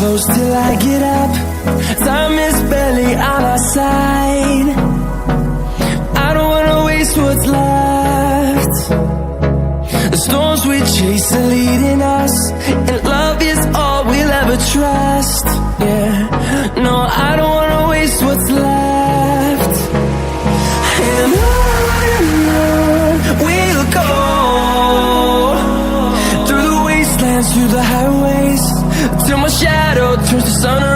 close till I get up. Time is barely on our side. I don't wanna waste what's left. The storms we chase are leading us, and love is all we'll ever trust. Yeah, no, I don't wanna waste what's left. And on we'll go, through the wastelands, through the highways, till my shadow turns to sun